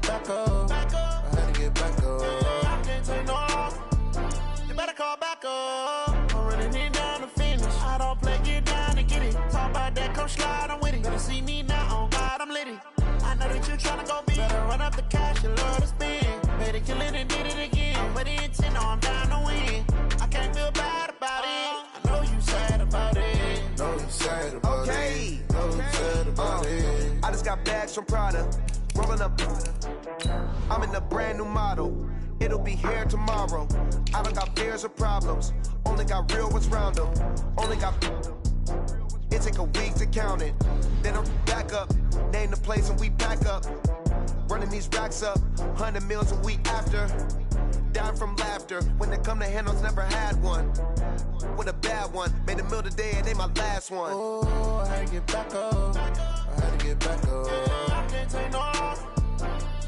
back up. I had to get back up. I can't take no loss. You better call back up. I'm running it down to finish. I don't play, get down to get it. Talk about that, come slide, I'm with it. Better see me now, on God, I'm litty. I know that you tryna go big. Better run up the cash, you love to spend. Better kill it and did it again. But the intent, no, I'm down to win. I can't feel bad about it. I know you sad about it. Know you sad about it. Know you sad about it. I just got bags from Prada. Rolling up. I'm in a brand new model. It'll be here tomorrow. I don't got fears or problems. Only got real ones round them. Only got. It take a week to count it. Then I'm back up. Name the place and we back up. Running these racks up. 100 meals a week after. Down from laughter. When they come to handles, never had one. With a bad one. Made a meal today and they my last one. Oh, I had to get back up. I had to get back up. I can't take no loss.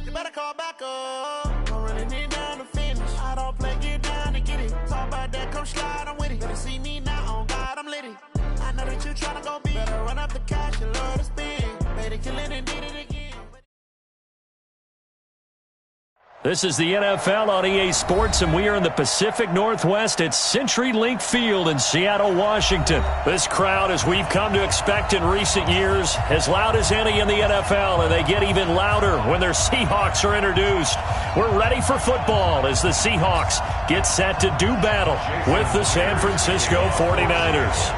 You better call back up. I'm running it down to finish. I don't play, get down to get it. Talk about that, come slide, I'm with it. Better see me now, on God, I'm litty. I know that you tryna go big. Better run up the cash, you love to spend. Made it, kill it, and did it again. This is the NFL on EA Sports, and we are in the Pacific Northwest at CenturyLink Field in Seattle, Washington. This crowd, as we've come to expect in recent years, as loud as any in the NFL, and they get even louder when their Seahawks are introduced. We're ready for football as the Seahawks get set to do battle with the San Francisco 49ers.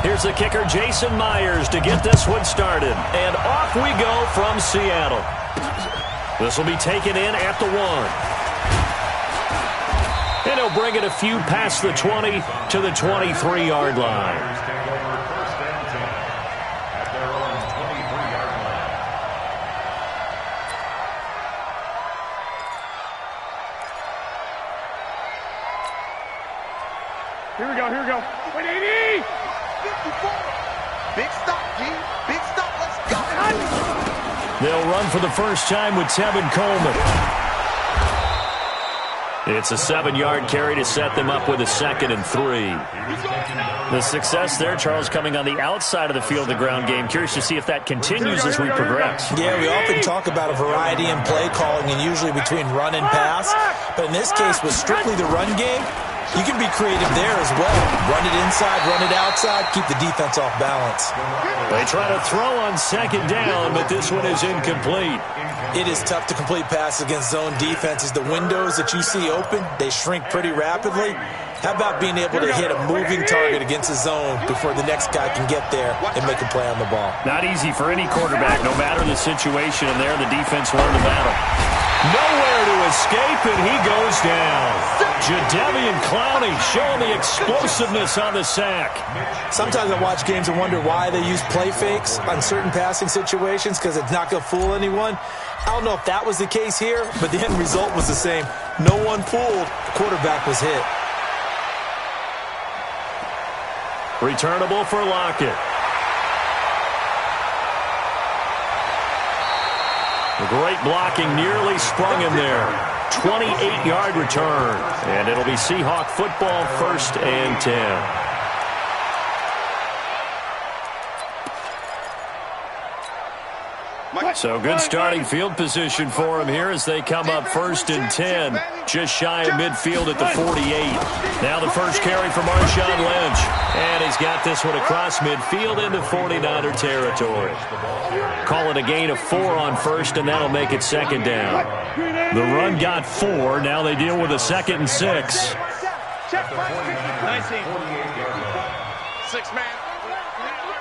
Here's the kicker, Jason Myers, to get this one started. And off we go from Seattle. This will be taken in at the 1. And he'll bring it a few past the 20 to the 23-yard line. Here we go, here we go. 180! Big stop, G. Big stop. Let's go. They'll run for the first time with Tevin Coleman. It's a 7-yard carry to set them up with a 2nd and 3. The success there, Charles, coming on the outside of the field, the ground game. Curious to see if that continues as we progress. Yeah, we often talk about a variety in play calling and usually between run and pass. But in this case, with strictly the run game, you can be creative there as well. Run it inside, run it outside, keep the defense off balance. They try to throw on 2nd down, but this one is incomplete. It is tough to complete passes against zone defenses. The windows that you see open, they shrink pretty rapidly. How about being able to hit a moving target against a zone before the next guy can get there and make a play on the ball? Not easy for any quarterback, no matter the situation, and there the defense won the battle. Nowhere to escape, and he goes down. Jadeveon Clowney showing the explosiveness on the sack. Sometimes I watch games and wonder why they use play fakes on certain passing situations because it's not going to fool anyone. I don't know if that was the case here, but the end result was the same. No one fooled. The quarterback was hit. Returnable for Lockett. The great blocking nearly sprung him there. 28-yard return. And it'll be Seahawk football, 1st and 10. So good starting field position for him here as they come up 1st and 10. Just shy of midfield at the 48. Now the first carry for Marshawn Lynch. And he's got this one across midfield into 49er territory. Call it a gain of 4 on 1st, and that'll make it 2nd down. The run got 4. Now they deal with a 2nd and 6. 19. 6-man.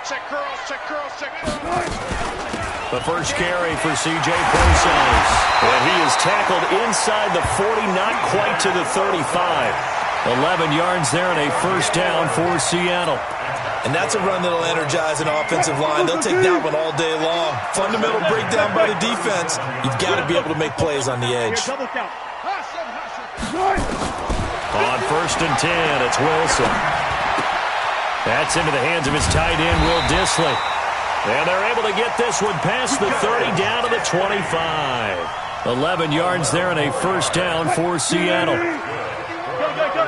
Check curls, check curls, check curls. The first carry for C.J. Prosise. And he is tackled inside the 40, not quite to the 35. 11 yards there and a 1st down for Seattle. And that's a run that'll energize an offensive line. They'll take that one all day long. Fundamental breakdown by the defense. You've got to be able to make plays on the edge. On 1st and 10, it's Wilson. That's into the hands of his tight end, Will Dissly. And they're able to get this one past the 30 down to the 25. 11 yards there and a 1st down for Seattle. Go, go, go.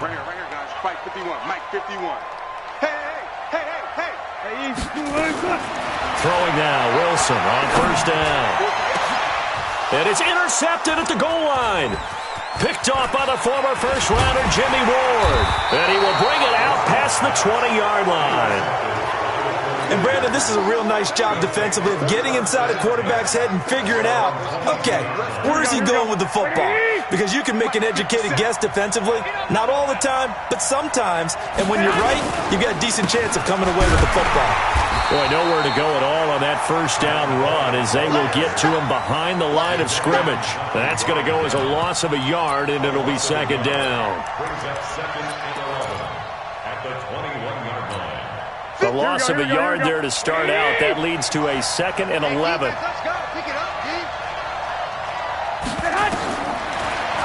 Right here, guys. Fight 51. Mike. 51. Hey. Throwing now, Wilson on first down. And it's intercepted at the goal line. Picked off by the former first-rounder Jimmy Ward. And he will bring it out past the 20-yard line. And, Brandon, this is a real nice job defensively of getting inside a quarterback's head and figuring out, okay, where is he going with the football? Because you can make an educated guess defensively, not all the time, but sometimes. And when you're right, you've got a decent chance of coming away with the football. Boy, nowhere to go at all on that first down run as they will get to him behind the line of scrimmage. That's going to go as a loss of a yard, and it'll be second down. The loss of a yard there to start out. That leads to a 2nd and 11.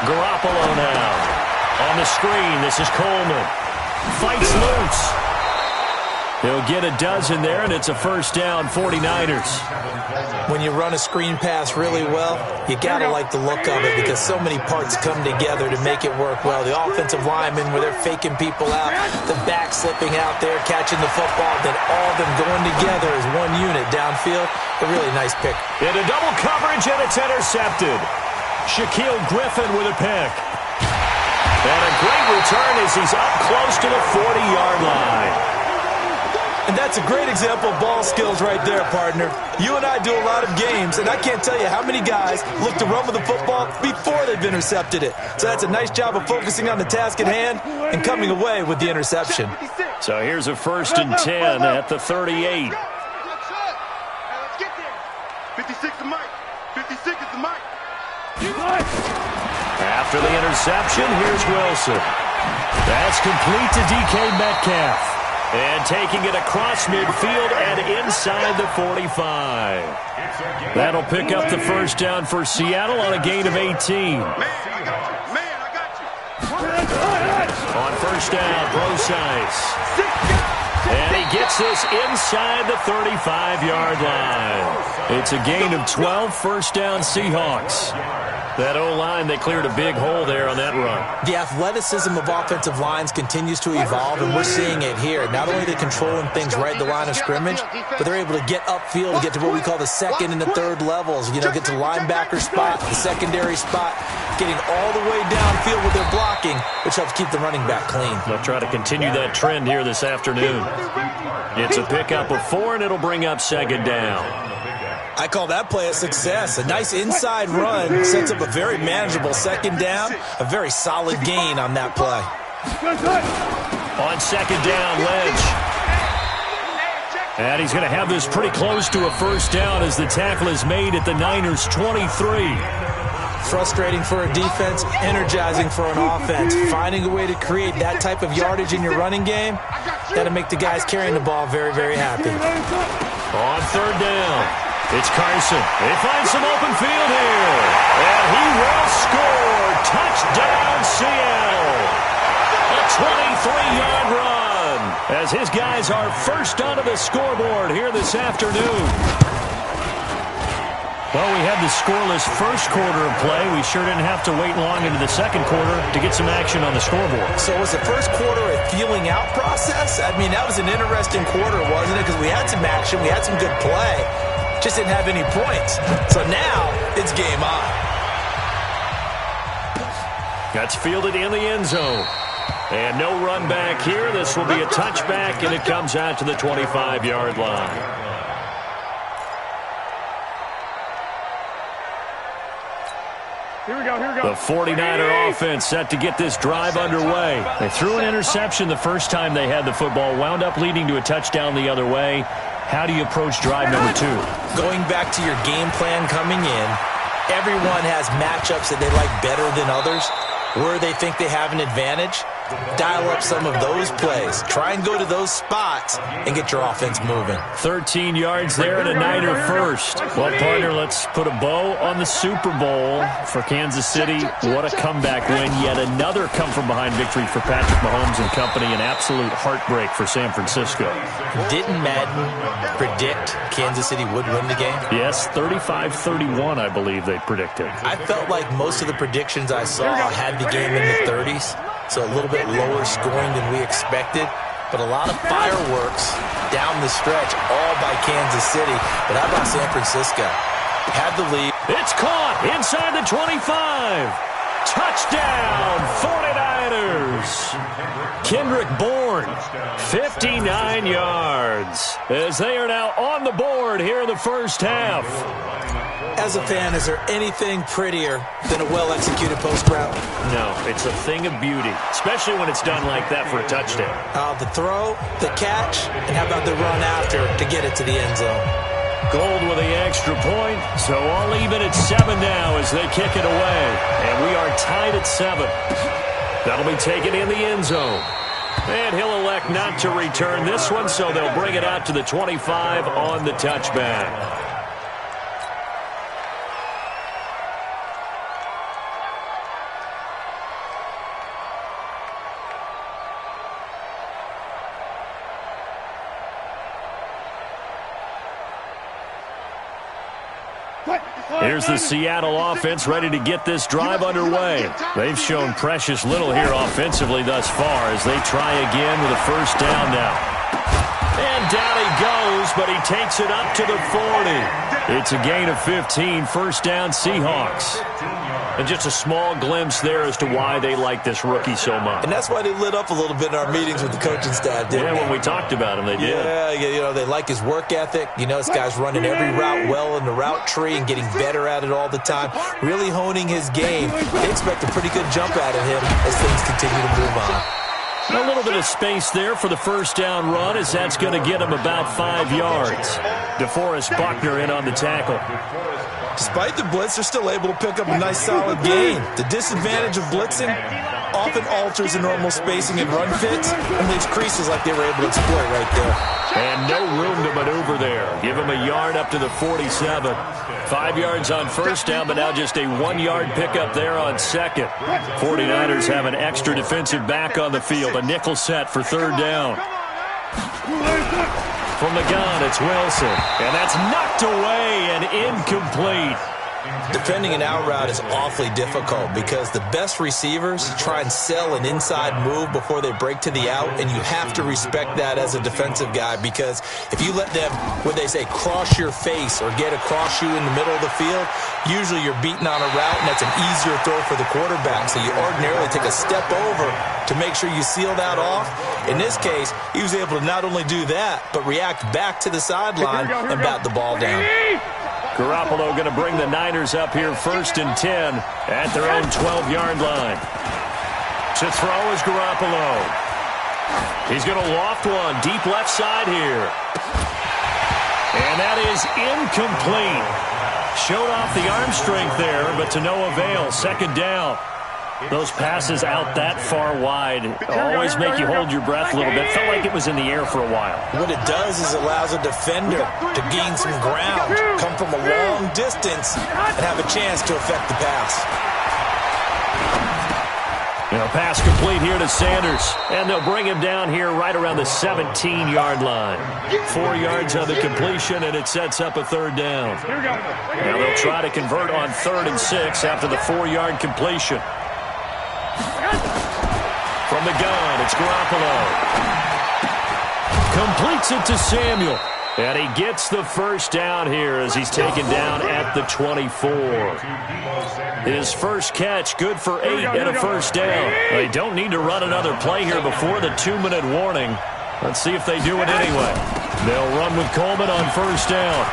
Garoppolo now. On the screen, this is Coleman. Fights loose. He'll get a dozen there, and it's a first down, 49ers. When you run a screen pass really well, you got to like the look of it because so many parts come together to make it work well. The offensive linemen, where they're faking people out, the back slipping out there, catching the football, then all of them going together as one unit downfield. A really nice pick. Into double coverage, and it's intercepted. Shaquille Griffin with a pick. And a great return as he's up close to the 40-yard line. And that's a great example of ball skills right there, partner. You and I do a lot of games, and I can't tell you how many guys look to run with the football before they've intercepted it. So that's a nice job of focusing on the task at hand and coming away with the interception. So here's a 1st and 10 at the 38. 56 is Mike. 56 is the Mike. After the interception, here's Wilson. That's complete to DK Metcalf. And taking it across midfield and inside the 45. That'll pick up the first down for Seattle on a gain of 18. On first down, Brosize. And he gets this inside the 35-yard line. It's a gain of 12, first down Seahawks. That O-line, they cleared a big hole there on that run. The athleticism of offensive lines continues to evolve, and we're seeing it here. Not only are they controlling things right at the line of scrimmage, but they're able to get upfield and get to what we call the 2nd and the 3rd levels. You know, get to linebacker spot, the secondary spot, getting all the way downfield with their blocking, which helps keep the running back clean. They'll try to continue that trend here this afternoon. It's a pickup of 4, and it'll bring up 2nd down. I call that play a success. A nice inside run sets up a very manageable 2nd down, a very solid gain on that play. On 2nd down, Lynch. And he's going to have this pretty close to a first down as the tackle is made at the Niners' 23. Frustrating for a defense, energizing for an offense. Finding a way to create that type of yardage in your running game, that'll make the guys carrying the ball very, very happy. On 3rd down. It's Carson. They find some open field here. And he will score. Touchdown, Seattle. A 23-yard run as his guys are first onto the scoreboard here this afternoon. Well, we had the scoreless first quarter of play. We sure didn't have to wait long into the second quarter to get some action on the scoreboard. So was the first quarter a feeling out process? I mean, that was an interesting quarter, wasn't it? Because we had some action. We had some good play. Just didn't have any points. So now it's game on. That's fielded in the end zone. And no run back here. This will be a touchback, and it comes out to the 25-yard line. Here we go. The 49er offense set to get this drive underway. They threw an interception the first time they had the football, wound up leading to a touchdown the other way. How do you approach drive number 2? Going back to your game plan coming in, everyone has matchups that they like better than others. Where they think they have an advantage, dial up some of those plays. Try and go to those spots and get your offense moving. 13 yards there and a Niner first. Well, partner, let's put a bow on the Super Bowl for Kansas City. What a comeback win. Yet another come-from-behind victory for Patrick Mahomes and company. An absolute heartbreak for San Francisco. Didn't Madden predict Kansas City would win the game? Yes, 35-31, I believe they predicted. I felt like most of the predictions I saw had the game in the 30s. so a little bit lower scoring than we expected. But a lot of fireworks down the stretch, all by Kansas City. But how about San Francisco? Had the lead. It's caught inside the 25. Touchdown, 49ers. Kendrick Bourne, 59 yards, as they are now on the board here in the first half. As a fan, is there anything prettier than a well-executed post route? No, it's a thing of beauty, especially when it's done like that for a touchdown. The throw, the catch, and how about the run after to get it to the end zone? Gold with the extra point, so all even at 7 now as they kick it away. And we are tied at 7. That'll be taken in the end zone. And he'll elect not to return this one, so they'll bring it out to the 25 on the touchback. Here's the Seattle offense ready to get this drive underway. They've shown precious little here offensively thus far as they try again with a first down now. And down he goes, but he takes it up to the 40. It's a gain of 15, first down Seahawks. And just a small glimpse there as to why they like this rookie so much. And that's why they lit up a little bit in our meetings with the coaching staff, didn't they? When we talked about him, they did. Yeah, you know, they like his work ethic. You know, this guy's running every route well in the route tree and getting better at it all the time, really honing his game. They expect a pretty good jump out of him as things continue to move on. A little bit of space there for the first down run as that's going to get him about 5 yards. DeForest Buckner in on the tackle. Despite the blitz, they're still able to pick up a nice solid gain. The disadvantage of blitzing often alters the normal spacing and run fits and leaves creases like they were able to exploit right there. And no room to maneuver there. Give him a yard up to the 47. 5 yards on first down, but now just a 1-yard pickup there on second. 49ers have an extra defensive back on the field. A nickel set for third down. From the gun, it's Wilson. And that's knocked away and incomplete. Defending an out route is awfully difficult because the best receivers try and sell an inside move before they break to the out, and you have to respect that as a defensive guy because if you let them, what they say, cross your face or get across you in the middle of the field, usually you're beating on a route, and that's an easier throw for the quarterback. So you ordinarily take a step over to make sure you seal that off. In this case, he was able to not only do that, but react back to the sideline and bat the ball down. Garoppolo going to bring the Niners up here first and 10 at their own 12-yard line. To throw is Garoppolo. He's going to loft one deep left side here. And that is incomplete. Showed off the arm strength there, but to no avail. Second down. Those passes out that far wide always make you hold your breath a little bit. Felt like it was in the air for a while. What it does is allows a defender to gain some ground, come from a long distance, and have a chance to affect the pass. Pass complete here to Sanders. And they'll bring him down here right around the 17-yard line. 4 yards on the completion, and it sets up a third down. Now they'll try to convert on 3rd and 6 after the 4-yard completion. From the gun, it's Garoppolo. Completes it to Samuel. And he gets the first down here as he's taken down at the 24. His first catch, good for 8 and a first down. They don't need to run another play here before the 2-minute warning. Let's see if they do it anyway. They'll run with Coleman on first down.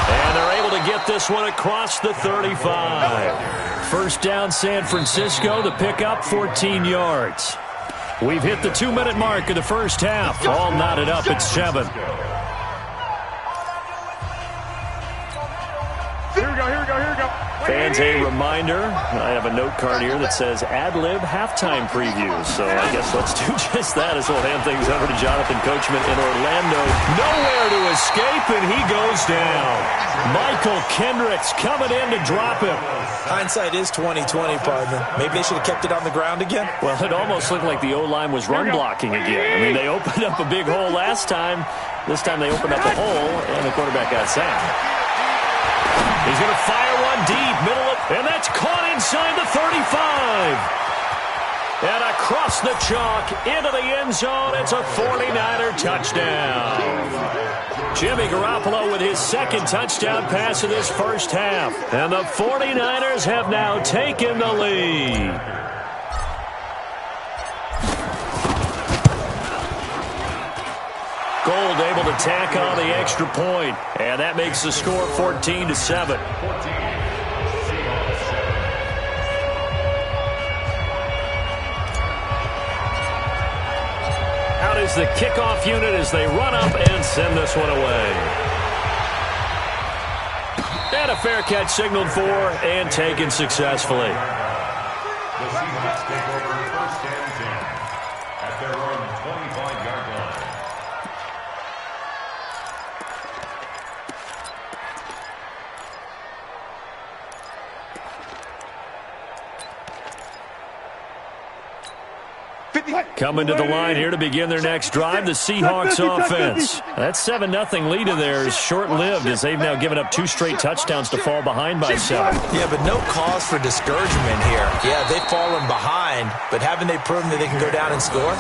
And they're able to get this one across the 35. First down San Francisco, the pickup 14 yards. We've hit the 2-minute mark of the first half. All knotted up at 7. Here we go. Fans, a reminder, I have a note card here that says ad-lib halftime previews. So I guess let's do just that as we'll hand things over to Jonathan Coachman in Orlando. Nowhere to escape, and he goes down. Michael Kendricks coming in to drop him. Hindsight is 20/20, partner. Maybe they should have kept it on the ground again. Well, it almost looked like the O-line was run blocking again. I mean, they opened up a big hole last time. This time they opened up a hole, and the quarterback got sacked. He's going to fire one deep, and that's caught inside the 35. across the chalk into the end zone. It's a 49er touchdown. Jimmy Garoppolo with his second touchdown pass of this first half. And the 49ers have now taken the lead. Gold able to tack on the extra point. And that makes the score 14-7. Out is the kickoff unit as they run up and send this one away. And a fair catch signaled for and taken successfully. The Seahawks take over first and 10 at their own 25-yard line. Coming to the line here to begin their next drive, the Seahawks offense. That 7-0 lead of theirs is short-lived as they've now given up 2 straight touchdowns to fall behind by 7. Yeah, but no cause for discouragement here. Yeah, they've fallen behind, but haven't they proven that they can go down and score?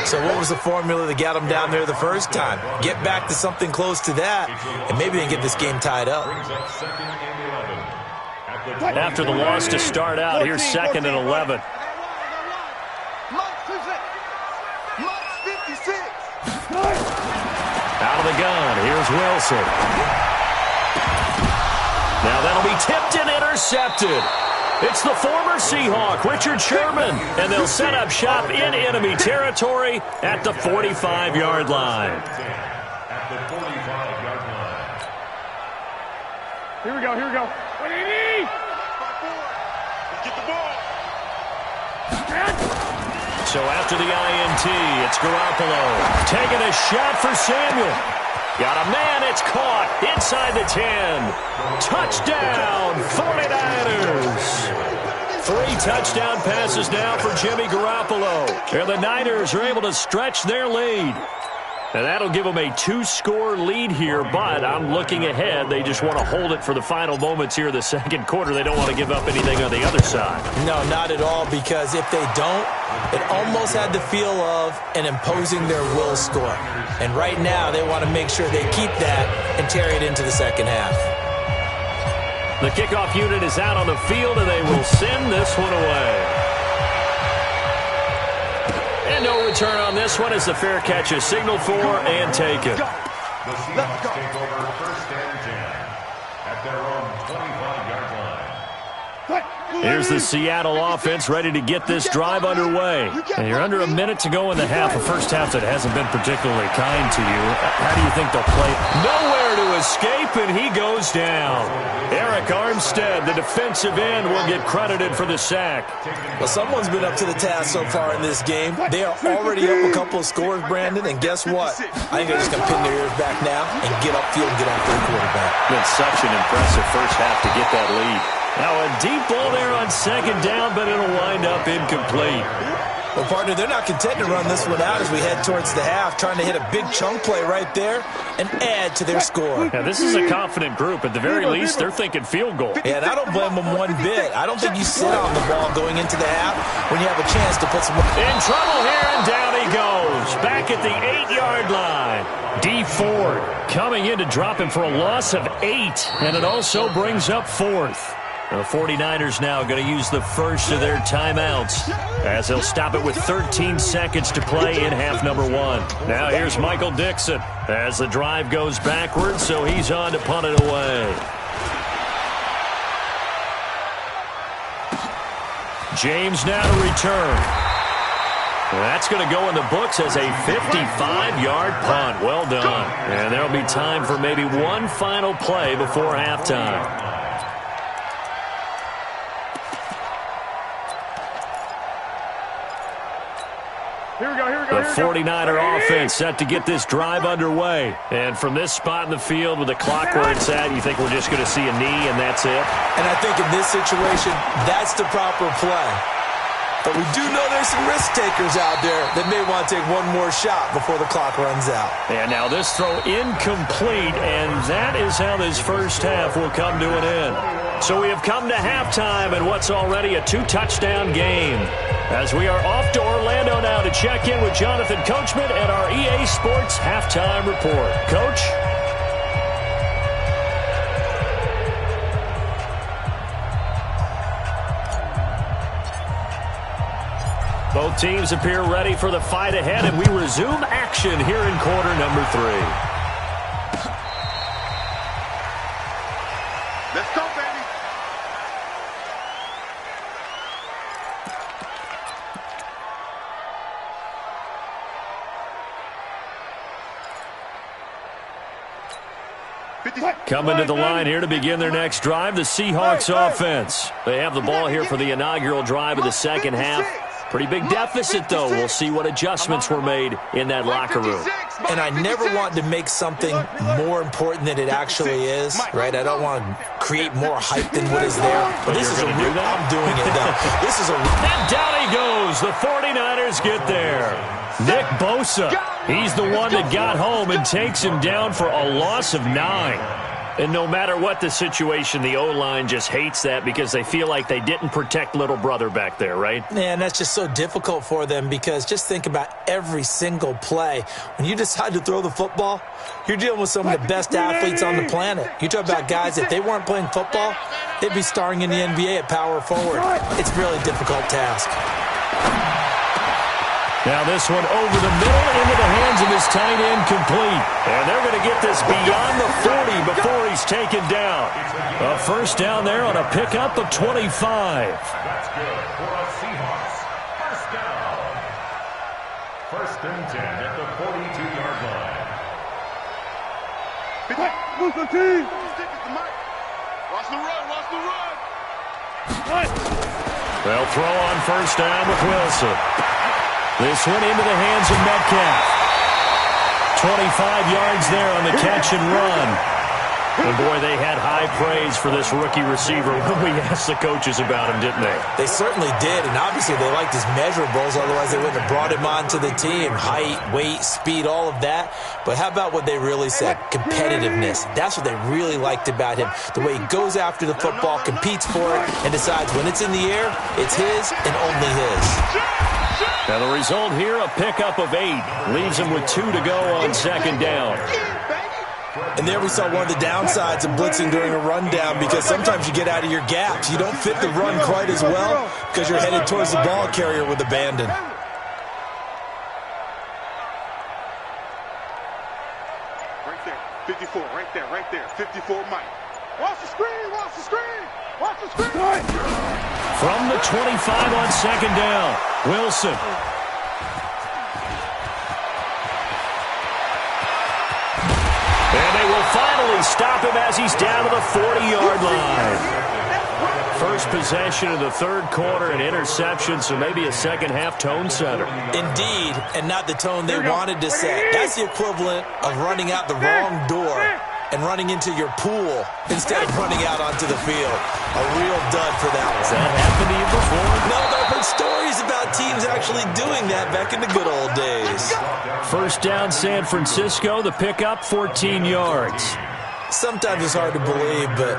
So what was the formula that got them down there the first time? Get back to something close to that, and maybe they can get this game tied up. After the loss to start out, here's 2nd and 11. Out of the gun, here's Wilson. Now that'll be tipped and intercepted. It's the former Seahawk, Richard Sherman, and they'll set up shop in enemy territory at the 45-yard line. Here we go, here we go. Get the ball. So after the INT, it's Garoppolo taking a shot for Samuel. Got a man, it's caught inside the 10. Touchdown, 49ers. 3 touchdown passes now for Jimmy Garoppolo. And the Niners are able to stretch their lead. And that'll give them a 2-score lead here, but I'm looking ahead. They just want to hold it for the final moments here in the second quarter. They don't want to give up anything on the other side. No, not at all, because if they don't, it almost had the feel of an imposing their will score. And right now, they want to make sure they keep that and carry it into the second half. The kickoff unit is out on the field, and they will send this one away. And no return on this one as the fair catch is signaled for and taken. The Seahawks take over first and 10 at their own 25-yard line. Here's the Seattle offense ready to get this drive underway. And you're under a minute to go in the half, a first half that hasn't been particularly kind to you. How do you think they'll play? Nowhere to escape, and he goes down. Eric Armstead, the defensive end, will get credited for the sack. Well, someone's been up to the task so far in this game. They are already up a couple of scores, Brandon, and guess what? I think they're just going to pin their ears back now and get upfield and get after the quarterback. Been such an impressive first half to get that lead. Now a deep ball there on second down, but it'll wind up incomplete. Well, partner, they're not content to run this one out as we head towards the half, trying to hit a big chunk play right there and add to their score. Now, this is a confident group. At the very least, they're thinking field goal. Yeah, and I don't blame them one bit. I don't think you sit on the ball going into the half when you have a chance to put some... In trouble here, and down he goes. Back at the 8-yard line. D. Ford coming in to drop him for a loss of 8, and it also brings up 4th. The 49ers now going to use the first of their timeouts as they'll stop it with 13 seconds to play in half number 1. Now here's Michael Dixon as the drive goes backwards, so he's on to punt it away. James now to return. That's going to go in the books as a 55-yard punt. Well done. And there'll be time for maybe one final play before halftime. Here we go, here we go. The 49er offense set to get this drive underway. And from this spot in the field with the clock where it's at, you think we're just going to see a knee and that's it? And I think in this situation, that's the proper play. But we do know there's some risk takers out there that may want to take one more shot before the clock runs out. And now this throw incomplete, and that is how this first half will come to an end. So we have come to halftime in what's already a 2-touchdown game. As we are off to Orlando now to check in with Jonathan Coachman and our EA Sports Halftime Report. Coach? Both teams appear ready for the fight ahead, and we resume action here in quarter number 3. Let's go, baby. Coming to the line here to begin their next drive, the Seahawks offense. They have the ball here for the inaugural drive of the second half. Pretty big deficit, though. We'll see what adjustments were made in that locker room. And I never want to make something more important than it actually is, right? I don't want to create more hype than what is there. But this is a real, I'm doing it, though. This is a... And down he goes. The 49ers get there. Nick Bosa, he's the one that got home and takes him down for a loss of 9. And no matter what the situation, the O-line just hates that because they feel like they didn't protect little brother back there, right? Man, that's just so difficult for them because just think about every single play. When you decide to throw the football, you're dealing with some of the best athletes on the planet. You talk about guys, if they weren't playing football, they'd be starring in the NBA at power forward. It's a really difficult task. Now this one over the middle into the hands of his tight end, complete. And they're going to get this beyond the 40 before he's taken down. A first down there on a pickup of 25. That's good for the Seahawks. First down. First and 10 at the 42-yard line. Watch the run, watch the run. They'll throw on first down with Wilson. This one into the hands of Metcalf. 25 yards there on the catch and run. And boy, they had high praise for this rookie receiver when we asked the coaches about him, didn't they? They certainly did, and obviously they liked his measurables, otherwise they wouldn't have brought him onto the team. Height, weight, speed, all of that. But how about what they really said? Competitiveness. That's what they really liked about him. The way he goes after the football, competes for it, and decides when it's in the air, it's his and only his. Now the result here, a pickup of 8. Leaves him with 2 to go on second down. And there we saw one of the downsides of blitzing during a rundown because sometimes you get out of your gaps. You don't fit the run quite as well because you're headed towards the ball carrier with abandon. Right there, 54, right there, 54 Mike. Watch the screen, watch the screen, watch the screen. From the 25 on second down, Wilson. And they will finally stop him as he's down to the 40-yard line. First possession of the third quarter, an interception, so maybe a second-half tone setter. Indeed, and not the tone they wanted to set. That's the equivalent of running out the wrong door and running into your pool instead of running out onto the field. A real dud for that one. Has that happened to you before? No, but I've heard stories about teams actually doing that back in the good old days. First down, San Francisco. The pickup, 14 yards. Sometimes it's hard to believe, but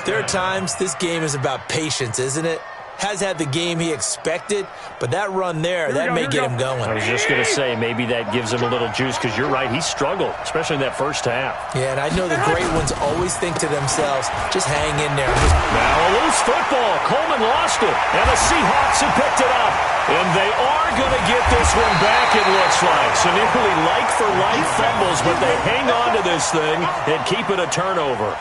there are times this game is about patience, isn't it? Has had the game he expected, but that run there, that may get him going. I was just going to say, maybe that gives him a little juice, because you're right, he struggled, especially in that first half. Yeah, and I know the great ones always think to themselves, just hang in there. Now a loose football. Coleman lost it, and the Seahawks have picked it up. And they are going to get this one back, it looks like. So nearly like-for-like fumbles, but they hang on to this thing and keep it a turnover.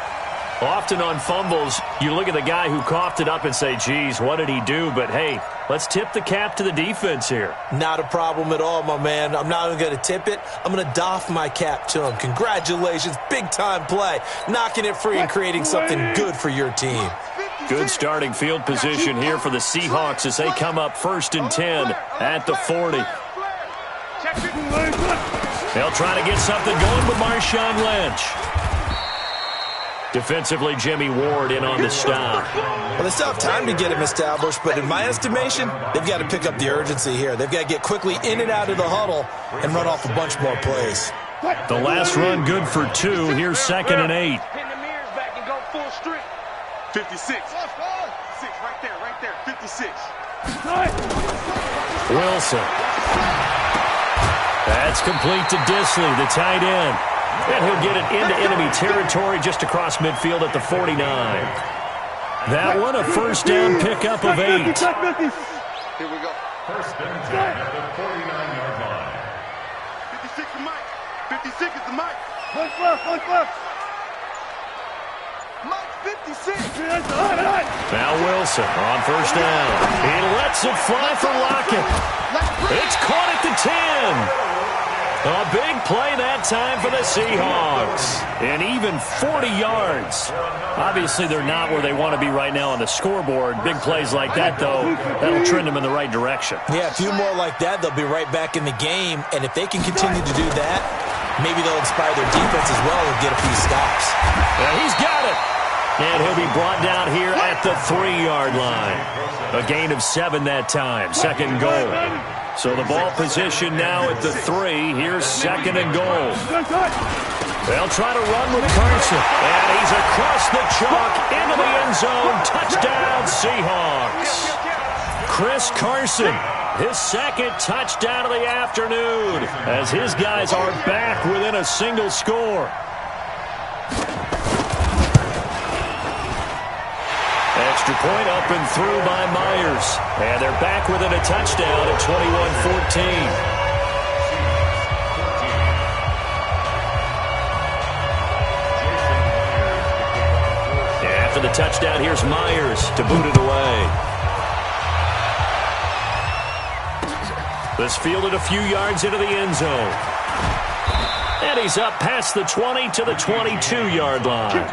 Often on fumbles, you look at the guy who coughed it up and say, geez, what did he do? But, hey, let's tip the cap to the defense here. Not a problem at all, my man. I'm not even going to tip it. I'm going to doff my cap to him. Congratulations, big-time play. Knocking it free and creating something good for your team. Good starting field position here for the Seahawks as they come up first and 10 at the 40. They'll try to get something going with Marshawn Lynch. Defensively, Jimmy Ward in on the stop. Well, they still have time to get him established, but in my estimation, they've got to pick up the urgency here. They've got to get quickly in and out of the huddle and run off a bunch more plays. The last run good for 2. Here's second and 8. 56. 6 right there, 56. Wilson. That's complete to Disley, the tight end. And he'll get it into enemy territory just across midfield at the 49. That one, a first down pickup of 8. Here we go. First and 10 at the 49-yard line. 56 is Mike. 56 is the Mike. Mike 56. Now Wilson on first down. He lets it fly for Lockett. It's caught at the 10. A big play that time for the Seahawks. And even 40 yards. Obviously, they're not where they want to be right now on the scoreboard. Big plays like that, though, that'll trend them in the right direction. Yeah, a few more like that, they'll be right back in the game. And if they can continue to do that, maybe they'll inspire their defense as well and get a few stops. Yeah, he's got it. And he'll be brought down here at the 3-yard line. A gain of 7 that time. Second and goal. So the ball position now at the 3. Here's second and goal. They'll try to run with Carson. And he's across the chalk into the end zone. Touchdown, Seahawks. Chris Carson, his second touchdown of the afternoon, as his guys are back within a single score. Extra point up and through by Myers. And they're back within a touchdown at 21-14. After the touchdown, here's Myers to boot it away. This fielded a few yards into the end zone. And he's up past the 20 to the 22-yard line.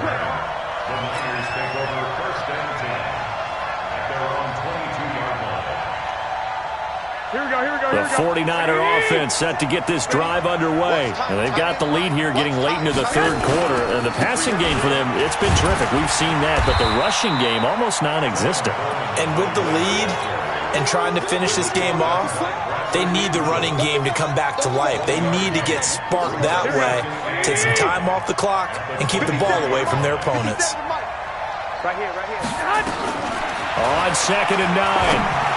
The 49er offense set to get this drive underway. And they've got the lead here getting late into the third quarter. And the passing game for them, it's been terrific. We've seen that. But the rushing game, almost non-existent. And with the lead and trying to finish this game off, they need the running game to come back to life. They need to get sparked that way, take some time off the clock, and keep the ball away from their opponents. Right here. On second and 9,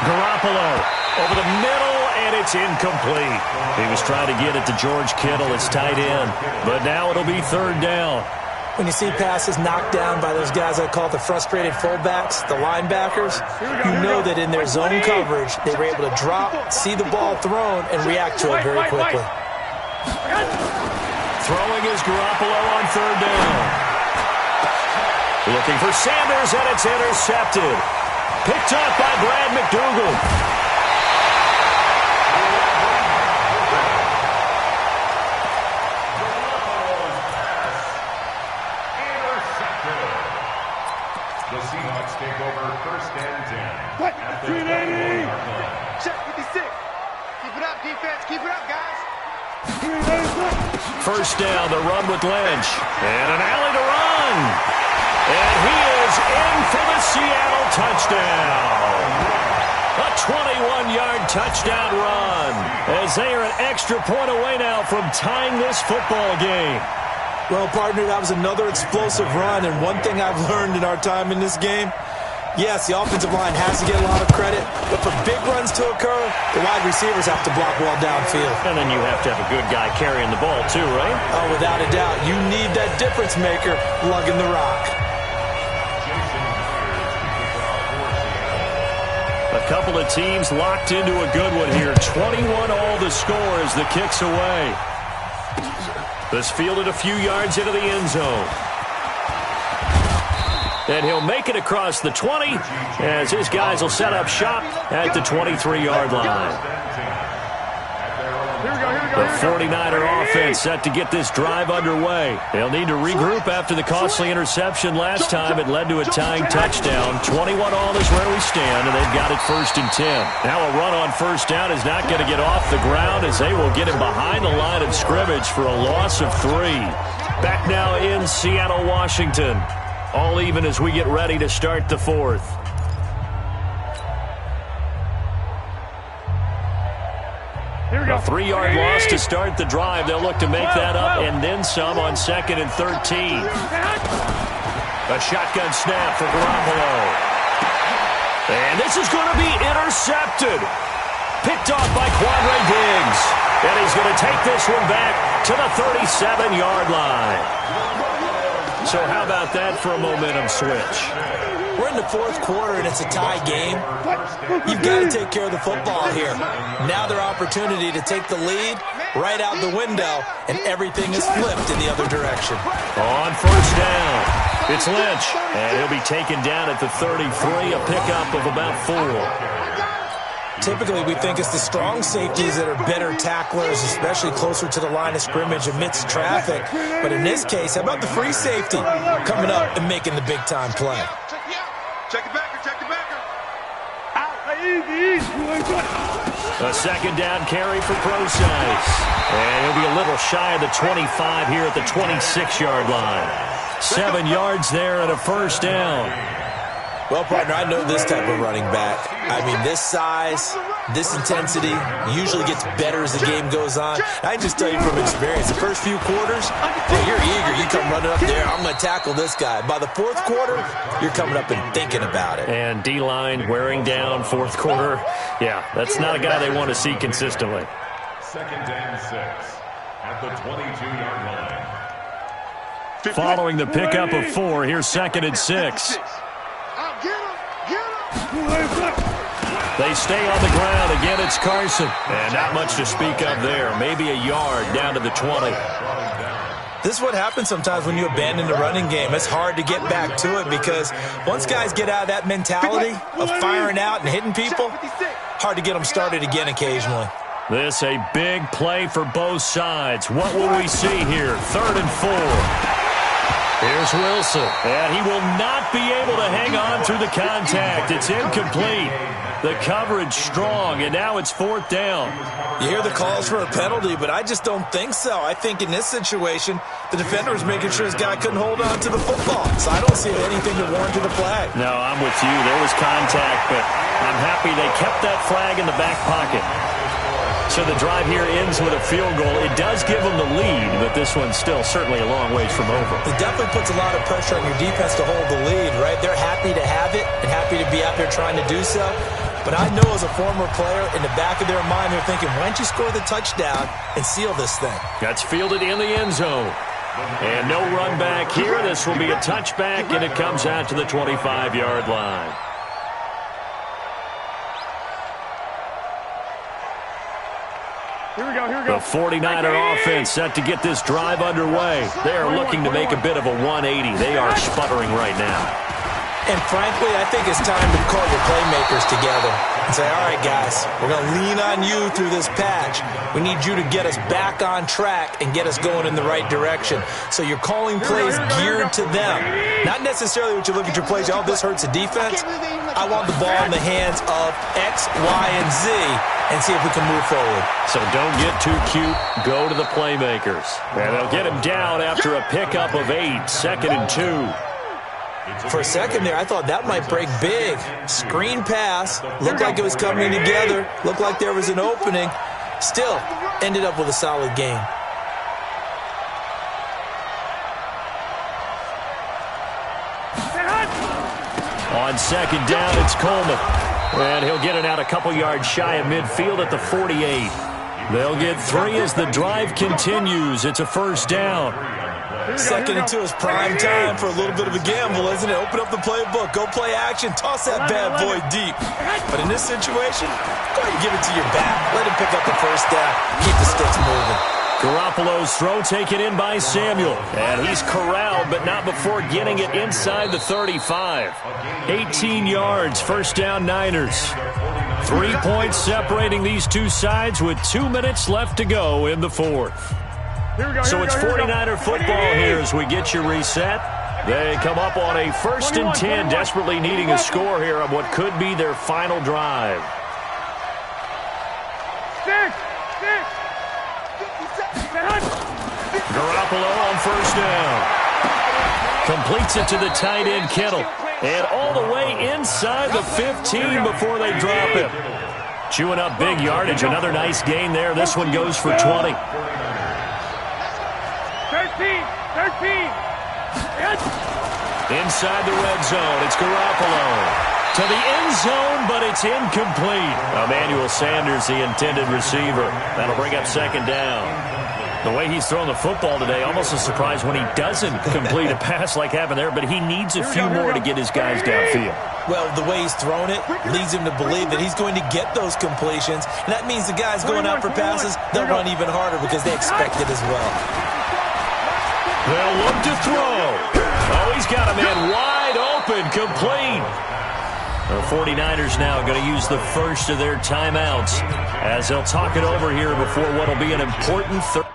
Garoppolo over the middle, and it's incomplete. He was trying to get it to George Kittle, his tight end, but now it'll be third down. When you see passes knocked down by those guys I call the frustrated fullbacks, the linebackers, you know that in their zone coverage, they were able to drop, see the ball thrown, and react to it very quickly. Throwing is Garoppolo on third down. Looking for Sanders, and it's intercepted. Picked up by Brad McDougal. The Seahawks take over first and 10. What? 380. Check 56. Keep it up, defense. Keep it up, guys. First down, the run with Lynch. And an alley to run. And he is in for the Seattle touchdown. A 21-yard touchdown run. As they are an extra point away now from tying this football game. Well, partner, that was another explosive run, and one thing I've learned in our time in this game, yes, the offensive line has to get a lot of credit, but for big runs to occur, the wide receivers have to block well downfield. And then you have to have a good guy carrying the ball too, right? Oh, without a doubt. You need that difference maker lugging the rock. A couple of teams locked into a good one here. 21 all the score as the kick's away. This fielded a few yards into the end zone. And he'll make it across the 20 as his guys will set up shop at the 23-yard line. The 49er offense set to get this drive underway. They'll need to regroup after the costly interception last time. It led to a tying touchdown. 21 all is where we stand, and they've got it first and 10. Now a run on first down is not going to get off the ground as they will get him behind the line of scrimmage for a loss of 3. Back now in Seattle, Washington. All even as we get ready to start the fourth. A 3-yard loss to start the drive. They'll look to make that up and then some on second and 13. A shotgun snap for Garoppolo. And this is going to be intercepted. Picked off by Quandre Diggs. And he's going to take this one back to the 37-yard line. So how about that for a momentum switch? We're in the fourth quarter, and it's a tie game. You've got to take care of the football here. Now their opportunity to take the lead right out the window, and everything is flipped in the other direction. On first down, it's Lynch, and he'll be taken down at the 33, a pickup of about 4. Typically, we think it's the strong safeties that are better tacklers, especially closer to the line of scrimmage amidst traffic. But in this case, how about the free safety coming up and making the big-time play? Check it backer, check it backer. A second down carry for Procise. And he'll be a little shy of the 25 here at the 26-yard line. 7 yards there and a first down. Well, partner, I know this type of running back. I mean, this size, this intensity usually gets better as the game goes on. I can just tell you from experience, the first few quarters, you're eager. You come running up there, I'm going to tackle this guy. By the fourth quarter, you're coming up and thinking about it. And D-line wearing down fourth quarter. Yeah, that's not a guy they want to see consistently. Second and 6 at the 22-yard line. Following the pickup of 4, here's second and 6. They stay on the ground. Again, it's Carson. And not much to speak of there. Maybe a yard down to the 20. This is what happens sometimes when you abandon the running game. It's hard to get back to it because once guys get out of that mentality of firing out and hitting people, hard to get them started again occasionally. This a big play for both sides. What will we see here? 3rd and 4. Here's Wilson, and he will not be able to hang on through the contact. It's incomplete. The coverage strong, and now it's 4th down. You hear the calls for a penalty, but I just don't think so. I think in this situation, the defender was making sure his guy couldn't hold on to the football. So I don't see anything to warrant a flag. No, I'm with you. There was contact, but I'm happy they kept that flag in the back pocket. So the drive here ends with a field goal. It does give them the lead, but this one's still certainly a long ways from over. It definitely puts a lot of pressure on your defense to hold the lead, right? They're happy to have it and happy to be out there trying to do so. But I know as a former player, in the back of their mind, they're thinking, why don't you score the touchdown and seal this thing? That's fielded in the end zone. And no run back here. This will be a touchback, and it comes out to the 25-yard line. Here we go. The 49er offense set to get this drive underway. They are looking to make a bit of a 180. They are sputtering right now. And frankly, I think it's time to call your playmakers together and say, all right, guys, we're going to lean on you through this patch. We need you to get us back on track and get us going in the right direction. So you're calling plays geared to them. Not necessarily what you look at your plays, oh, this hurts the defense. I want the ball in the hands of X, Y, and Z and see if we can move forward. So don't get too cute. Go to the playmakers. And they'll get him down after a pickup of 8, 2nd and 2. For a second there, I thought that might break big. Screen pass. Looked like it was coming together. Looked like there was an opening. Still, ended up with a solid game. On second down, it's Coleman. And he'll get it out a couple yards shy of midfield at the 48. They'll get 3 as the drive continues. It's a first down. 2nd and 2 is prime time for a little bit of a gamble, isn't it? Open up the playbook, go play action, toss that bad boy deep. But in this situation, go ahead and give it to your back. Let him pick up the first down. Keep the sticks moving. Garoppolo's throw taken in by Samuel. And he's corralled, but not before getting it inside the 35. 18 yards, first down Niners. 3 points separating these two sides with 2 minutes left to go in the 4th. So it's 49er football here as we get you reset. They come up on a 1st and 10, desperately needing a score here on what could be their final drive. 6. Garoppolo on first down. Completes it to the tight end, Kittle. And all the way inside the 15 before they drop him. Chewing up big yardage. Another nice gain there. This one goes for 20. 13. Inside the red zone, it's Garoppolo. To the end zone, but it's incomplete. Emmanuel Sanders, the intended receiver. That'll bring up second down. The way he's thrown the football today, almost a surprise when he doesn't complete a pass like happened there, but he needs a few more to get his guys downfield. Well, the way he's thrown it leads him to believe that he's going to get those completions. And that means the guys going out for passes, they'll run even harder because they expect it as well. They'll look to throw. Oh, he's got a man wide open, complete. The 49ers now going to use the first of their timeouts as they'll talk it over here before what will be an important third.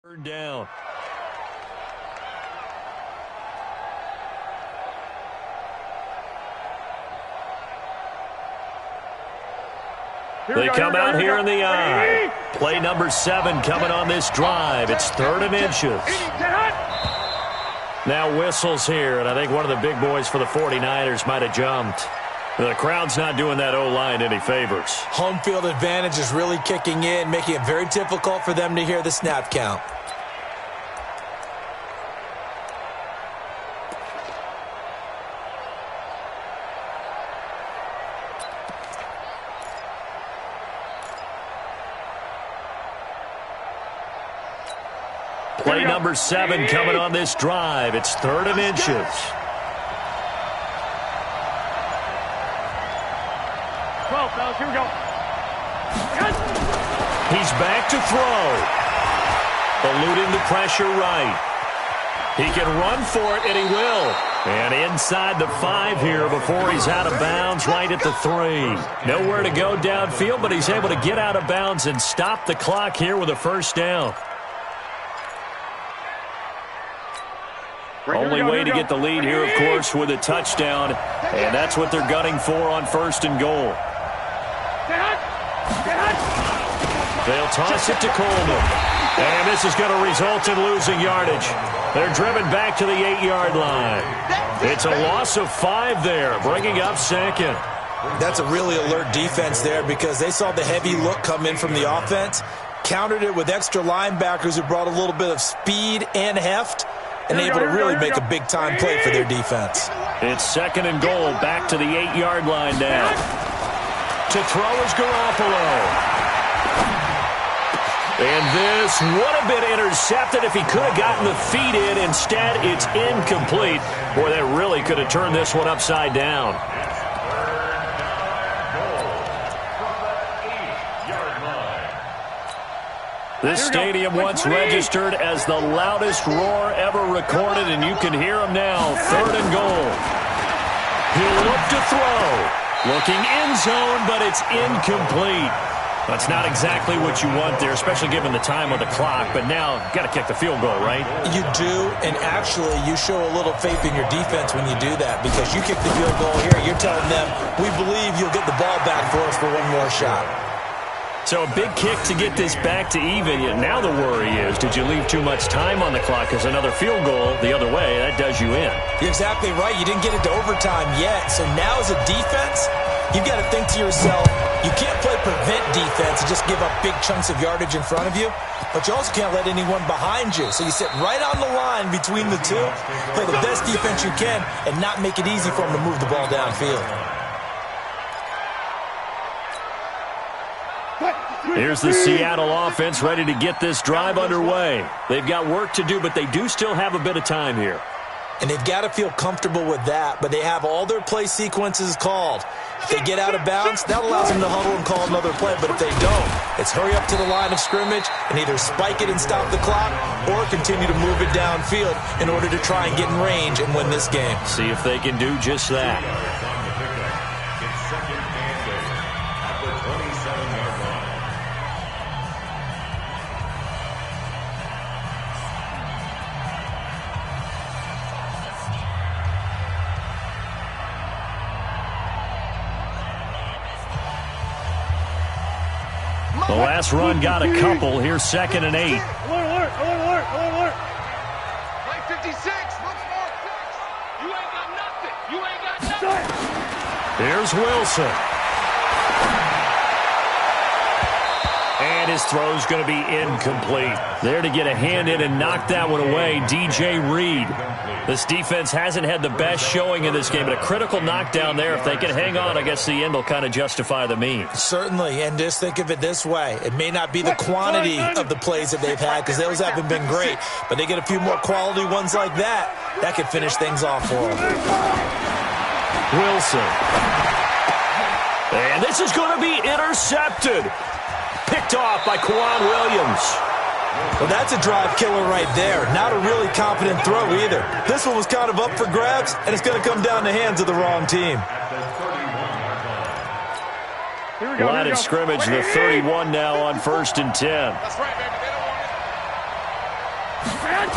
Third down. They come out here in the eye. Play number 7 coming on this drive. It's 3rd and inches. Now whistles here, and I think one of the big boys for the 49ers might have jumped. The crowd's not doing that O-line any favors. Home field advantage is really kicking in, making it very difficult for them to hear the snap count. Play number 7 coming on this drive. It's 3rd and inches. 12, fellas, here we go. He's back to throw. Eluding the pressure right. He can run for it, and he will. And inside the 5 here before he's out of bounds, right at the 3. Nowhere to go downfield, but he's able to get out of bounds and stop the clock here with a first down. Only way to get the lead here, of course, with a touchdown, and that's what they're gunning for on 1st and goal. They'll toss it to Coleman, and this is going to result in losing yardage. They're driven back to the 8-yard line. It's a loss of 5 there, bringing up 2nd. That's a really alert defense there because they saw the heavy look come in from the offense, countered it with extra linebackers who brought a little bit of speed and heft, and able to really make a big-time play for their defense. It's 2nd and goal, back to the 8-yard line now. To throw is Garoppolo. And this would have been intercepted if he could have gotten the feet in. Instead, it's incomplete. Boy, that really could have turned this one upside down. This stadium once registered as the loudest roar ever recorded, and you can hear him now. 3rd and goal. He'll look to throw. Looking end zone, but it's incomplete. That's not exactly what you want there, especially given the time on the clock. But now, got to kick the field goal, right? You do, and actually, you show a little faith in your defense when you do that, because you kick the field goal here, you're telling them, we believe you'll get the ball back for us for one more shot. So a big kick to get this back to even. Yet now the worry is, did you leave too much time on the clock? Because another field goal the other way, that does you in. You're exactly right. You didn't get it to overtime yet. So now as a defense, you've got to think to yourself, you can't play prevent defense and just give up big chunks of yardage in front of you, but you also can't let anyone behind you. So you sit right on the line between the two, play the best defense you can, and not make it easy for them to move the ball downfield. Here's the Seattle offense ready to get this drive underway. They've got work to do, but they do still have a bit of time here. And they've got to feel comfortable with that, but they have all their play sequences called. If they get out of bounds, that allows them to huddle and call another play, but if they don't, it's hurry up to the line of scrimmage and either spike it and stop the clock or continue to move it downfield in order to try and get in range and win this game. See if they can do just that. The last run got a couple. Here's 2nd and 8. Alert, alert, alert, alert. Play 56. Look for 6. You ain't got nothing. You ain't got nothing. Here's Wilson. And his throw's going to be incomplete. There to get a hand in and knock that one away, DJ Reed. This defense hasn't had the best showing in this game, but a critical knockdown there. If they can hang on, I guess the end will kind of justify the means. Certainly, and just think of it this way. It may not be the quantity of the plays that they've had, because those haven't been great, but they get a few more quality ones like that. That could finish things off for them. Wilson. And this is going to be intercepted. Picked off by Quan Williams. Well, that's a drive killer right there. Not a really confident throw either. This one was kind of up for grabs, and it's going to come down the hands of the wrong team. Line of scrimmage, the 31 now on 1st and 10. That's right, baby. They don't want it.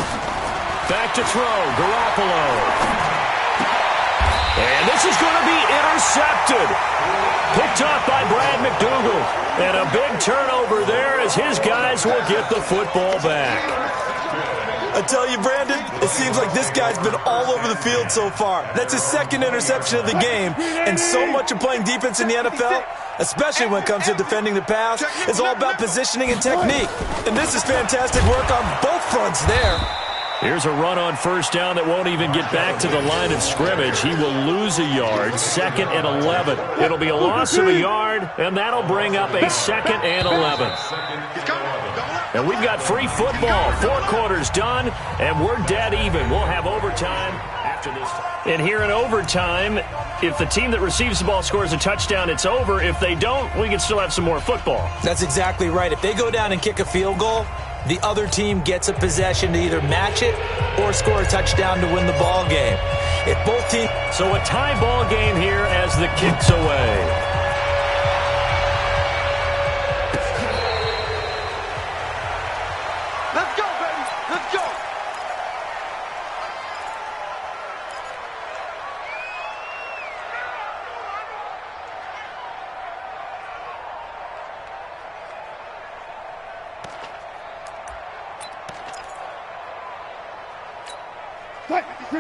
Back to throw, Garoppolo. And this is going to be intercepted. Picked off by Brad McDougal. And a big turnover there as his guys will get the football back. I tell you, Brandon, it seems like this guy's been all over the field so far. That's his 2nd interception of the game. And so much of playing defense in the NFL, especially when it comes to defending the pass, is all about positioning and technique. And this is fantastic work on both fronts there. Here's a run on 1st down that won't even get back to the line of scrimmage. He will lose a yard, 2nd and 11. It'll be a loss of a yard, and that'll bring up a 2nd and 11. And we've got free football. 4 quarters done, and we're dead even. We'll have overtime after this. And here in overtime, if the team that receives the ball scores a touchdown, it's over. If they don't, we can still have some more football. That's exactly right. If they go down and kick a field goal, the other team gets a possession to either match it or score a touchdown to win the ball game. If both teams... So a tie ball game here as the kick's away. Let's go, baby. Let's go.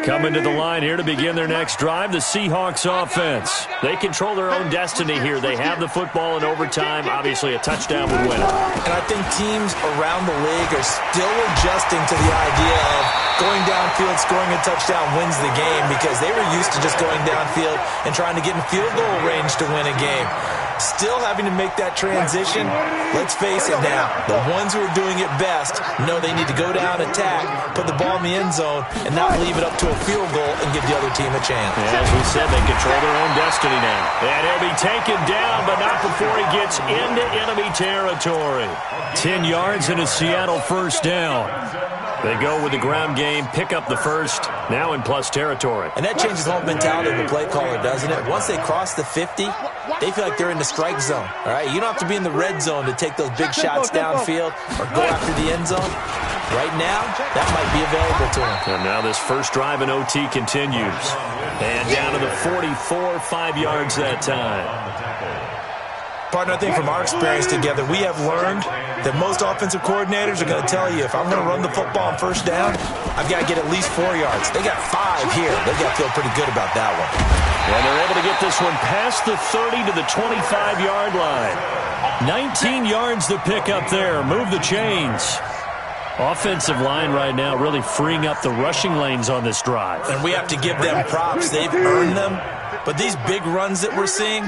Coming to the line here to begin their next drive, the Seahawks offense. They control their own destiny here. They have the football in overtime. Obviously, a touchdown would win it. And I think teams around the league are still adjusting to the idea of going downfield, scoring a touchdown wins the game, because they were used to just going downfield and trying to get in field goal range to win a game. Still having to make that transition. Let's face it now, the ones who are doing it best know they need to go down, attack, put the ball in the end zone, and not leave it up to a field goal and give the other team a chance. As we said, they control their own destiny now. And he'll be taken down, but not before he gets into enemy territory. 10 yards and a Seattle first down. They go with the ground game, pick up the first, now in plus territory. And that changes the whole mentality of the play caller, doesn't it? Once they cross the 50, they feel like they're in the strike zone. All right, you don't have to be in the red zone to take those big shots downfield or go after the end zone. Right now, that might be available to them. And now this first drive in OT continues. And down to the 44, 5 yards that time. Partner, I think from our experience together, we have learned that most offensive coordinators are going to tell you, if I'm going to run the football on first down, I've got to get at least 4 yards. They got 5 here. They've got to feel pretty good about that one. And they're able to get this one past the 30 to the 25-yard line. 19 yards to pick up there. Move the chains. Offensive line right now really freeing up the rushing lanes on this drive. And we have to give them props. They've earned them. But these big runs that we're seeing,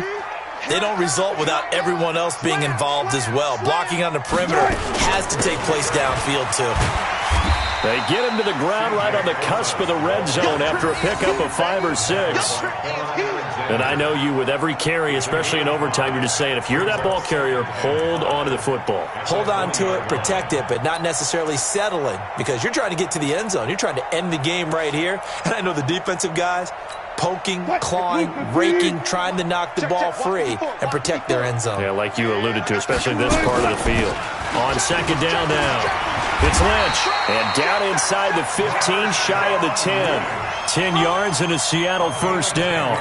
they don't result without everyone else being involved as well. Blocking on the perimeter has to take place downfield too. They get him to the ground right on the cusp of the red zone after a pickup of 5 or 6. And I know you, with every carry, especially in overtime, you're just saying, if you're that ball carrier, hold on to the football. Hold on to it, protect it, but not necessarily settling, because you're trying to get to the end zone. You're trying to end the game right here. And I know the defensive guys, poking, clawing, raking, trying to knock the ball free and protect their end zone. Yeah, like you alluded to, especially this part of the field. On second down now, it's Lynch. And down inside the 15, shy of the 10. 10 yards and a Seattle first down.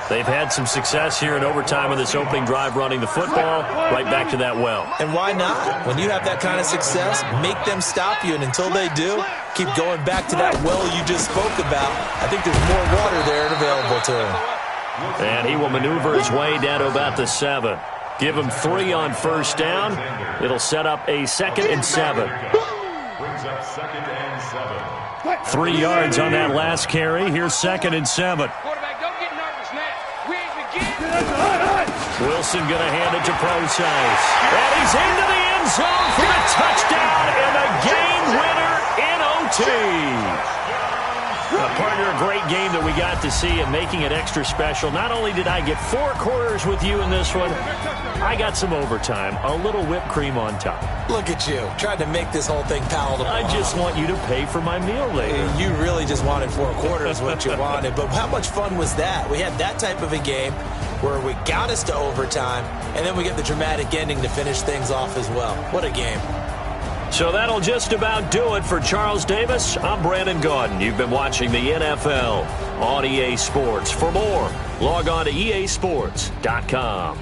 They've had some success here in overtime in this opening drive running the football. Right back to that well. And why not? When you have that kind of success, make them stop you. And until they do, keep going back to that well you just spoke about. I think there's more water there and available to him. And he will maneuver his way down to about the 7. Give him 3 on first down. It'll set up a 2nd and 7. Brings up 2nd and 7. 3 yards on that last carry. Here's 2nd and 7. Quarterback, don't get nervous, man. We ain't beginning. Wilson going to hand it to Procise. And he's into the end zone for the touchdown and the game winner in OT. Partner, a great game that we got to see and making it extra special. Not only did I get 4 quarters with you in this one, I got some overtime, a little whipped cream on top. Look at you, trying to make this whole thing palatable. I just want you to pay for my meal later. You really just wanted 4 quarters, what you wanted. But how much fun was that? We had that type of a game where we got us to overtime, and then we get the dramatic ending to finish things off as well. What a game. So that'll just about do it for Charles Davis. I'm Brandon Gaudin. You've been watching the NFL on EA Sports. For more, log on to easports.com.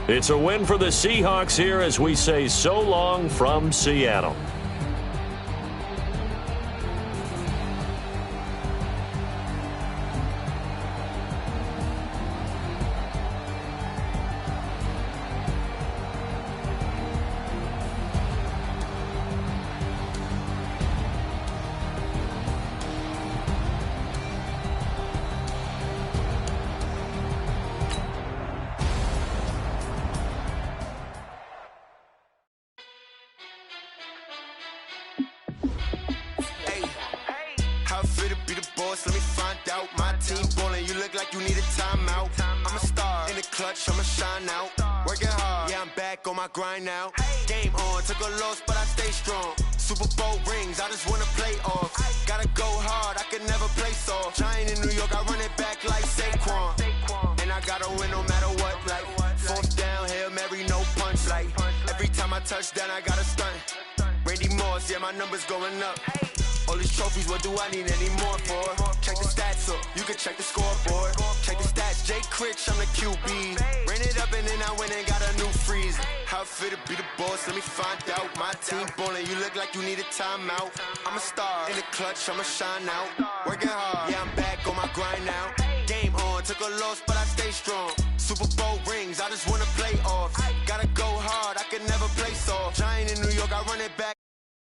It's a win for the Seahawks here as we say so long from Seattle. Let me find out. My team ballin', you look like you need a timeout. I'm a star in the clutch, I'ma shine out. Working hard, yeah, I'm back on my grind now. Game on, took a loss, but I stay strong. Super Bowl rings, I just wanna play off. Gotta go hard, I can never play soft. Giant in New York, I run it back like Saquon. And I gotta win no matter what, like 4th down, Hail Mary, no punch. Like every time I touch down, I gotta stunt. Randy Moss, yeah, my numbers going up. All these trophies, what do I need any more for? Check the stats up, you can check the scoreboard. Check the stats, Jay Critch, I'm the QB. Ran it up and then I went and got a new freeze. How it fit to be the boss, let me find out. My team ballin', you look like you need a timeout. I'm a star in the clutch, I'ma shine out. Working hard, yeah, I'm back on my grind now. Game on, took a loss, but I stay strong. Super Bowl rings, I just wanna play off. Gotta go hard, I can never play soft. Giant in New York, I run it back.